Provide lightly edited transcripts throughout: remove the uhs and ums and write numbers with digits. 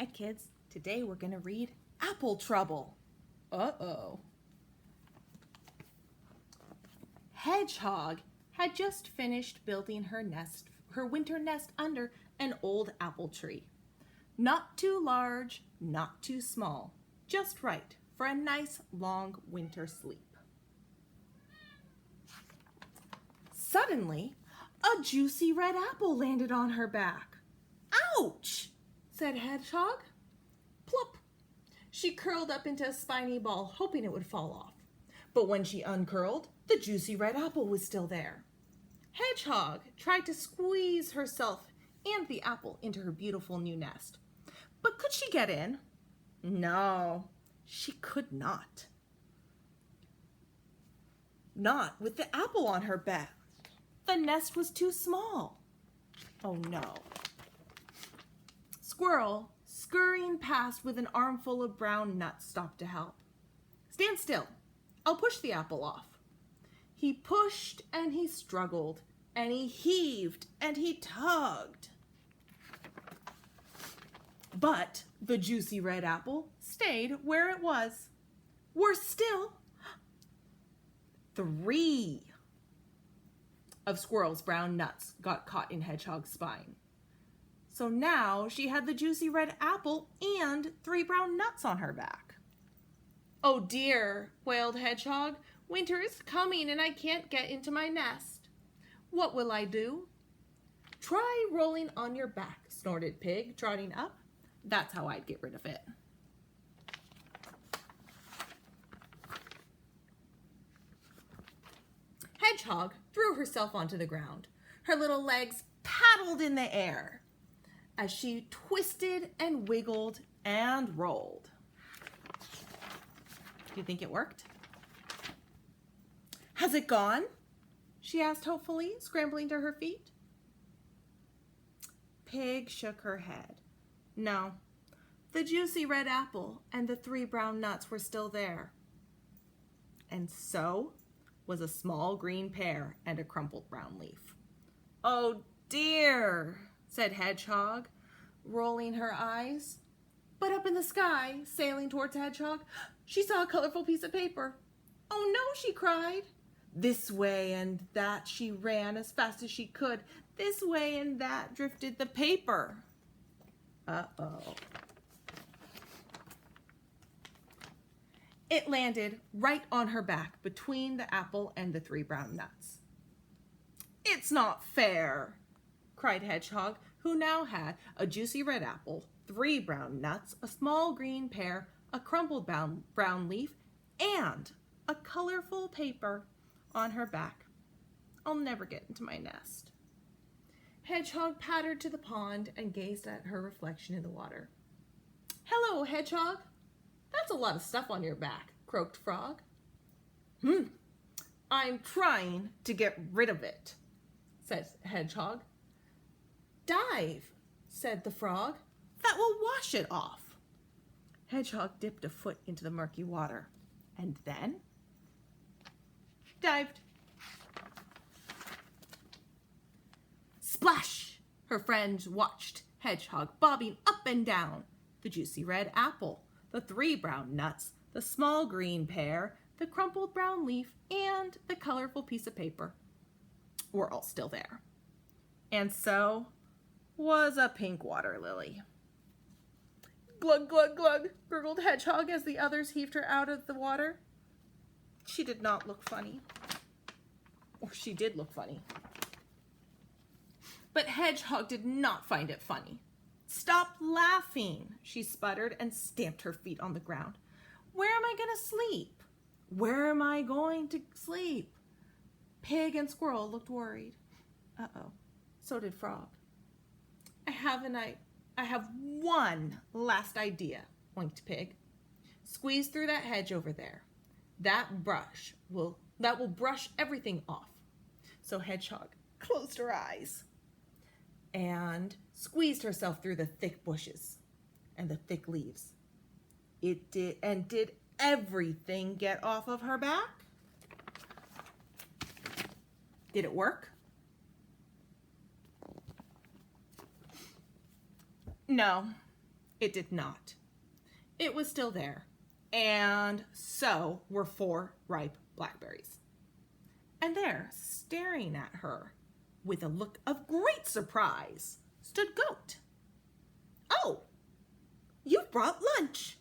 Hi kids, today we're going to read Apple Trouble. Uh-oh. Hedgehog had just finished building her winter nest under an old apple tree. Not too large, not too small, just right for a nice long winter sleep. Suddenly, a juicy red apple landed on her back. Ouch, said Hedgehog. Plop! She curled up into a spiny ball, hoping it would fall off. But when she uncurled, the juicy red apple was still there. Hedgehog tried to squeeze herself and the apple into her beautiful new nest. But could she get in? No, she could not. Not with the apple on her back. The nest was too small. Oh no. Squirrel, scurrying past with an armful of brown nuts, stopped to help. Stand still. I'll push the apple off. He pushed and he struggled, and he heaved and he tugged. But the juicy red apple stayed where it was. Worse still, 3 of Squirrel's brown nuts got caught in Hedgehog's spine. So now she had the juicy red apple and 3 brown nuts on her back. Oh dear, wailed Hedgehog. Winter is coming and I can't get into my nest. What will I do? Try rolling on your back, snorted Pig, trotting up. That's how I'd get rid of it. Hedgehog threw herself onto the ground. Her little legs paddled in the air as she twisted and wiggled and rolled. Do you think it worked? Has it gone? She asked hopefully, scrambling to her feet. Pig shook her head. No, the juicy red apple and the 3 brown nuts were still there. And so was a small green pear and a crumpled brown leaf. Oh dear, said Hedgehog, rolling her eyes. But up in the sky, sailing towards Hedgehog, she saw a colorful piece of paper. Oh no, she cried. This way and that she ran as fast as she could. This way and that drifted the paper. Uh-oh. It landed right on her back between the apple and the 3 brown nuts. It's not fair, cried Hedgehog, who now had a juicy red apple, 3 brown nuts, a small green pear, a crumpled brown leaf, and a colorful paper on her back. I'll never get into my nest. Hedgehog pattered to the pond and gazed at her reflection in the water. Hello, Hedgehog. That's a lot of stuff on your back, croaked Frog. I'm trying to get rid of it, said Hedgehog. Dive, said the Frog. That will wash it off. Hedgehog dipped a foot into the murky water and then dived. Splash! Her friends watched Hedgehog bobbing up and down. The juicy red apple, the 3 brown nuts, the small green pear, the crumpled brown leaf, and the colorful piece of paper were all still there. And so was a pink water lily. Glug, glug, glug, gurgled Hedgehog as the others heaved her out of the water. She did not look funny. Or she did look funny. But Hedgehog did not find it funny. Stop laughing, she sputtered and stamped her feet on the ground. Where am I going to sleep? Where am I going to sleep? Pig and Squirrel looked worried. Uh-oh, so did Frog. I have one last idea, winked Pig. Squeeze through that hedge over there. That will brush everything off. So Hedgehog closed her eyes and squeezed herself through the thick bushes and the thick leaves. Did everything get off of her back? Did it work? No, It did not. It was still there, and so were 4 ripe blackberries. And there, staring at her with a look of great surprise, stood Goat. "Oh, you've brought lunch."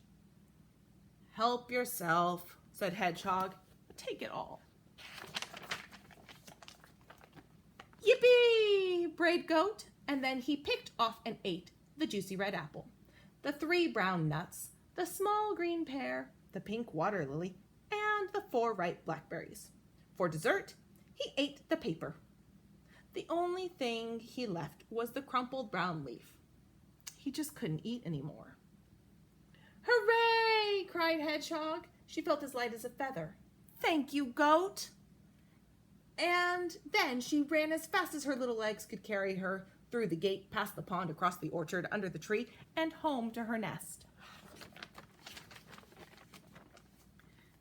"Help yourself," said Hedgehog. "Take it all." "Yippee!" brayed Goat, and then he picked off and ate the juicy red apple, the 3 brown nuts, the small green pear, the pink water lily, and the 4 ripe blackberries. For dessert, he ate the paper. The only thing he left was the crumpled brown leaf. He just couldn't eat anymore. "Hooray!" cried Hedgehog. She felt as light as a feather. "Thank you, Goat." And then she ran as fast as her little legs could carry her through the gate, past the pond, across the orchard, under the tree, and home to her nest.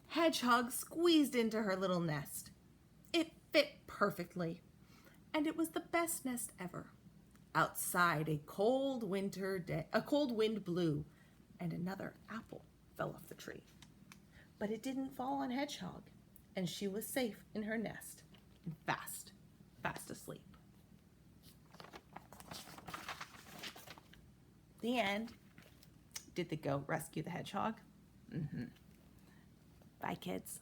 Hedgehog squeezed into her little nest. It fit perfectly, and it was the best nest ever. Outside, a cold wind blew, and another apple fell off the tree. But it didn't fall on Hedgehog, and she was safe in her nest and fast asleep. The end. Did the goat rescue the hedgehog? Bye, kids.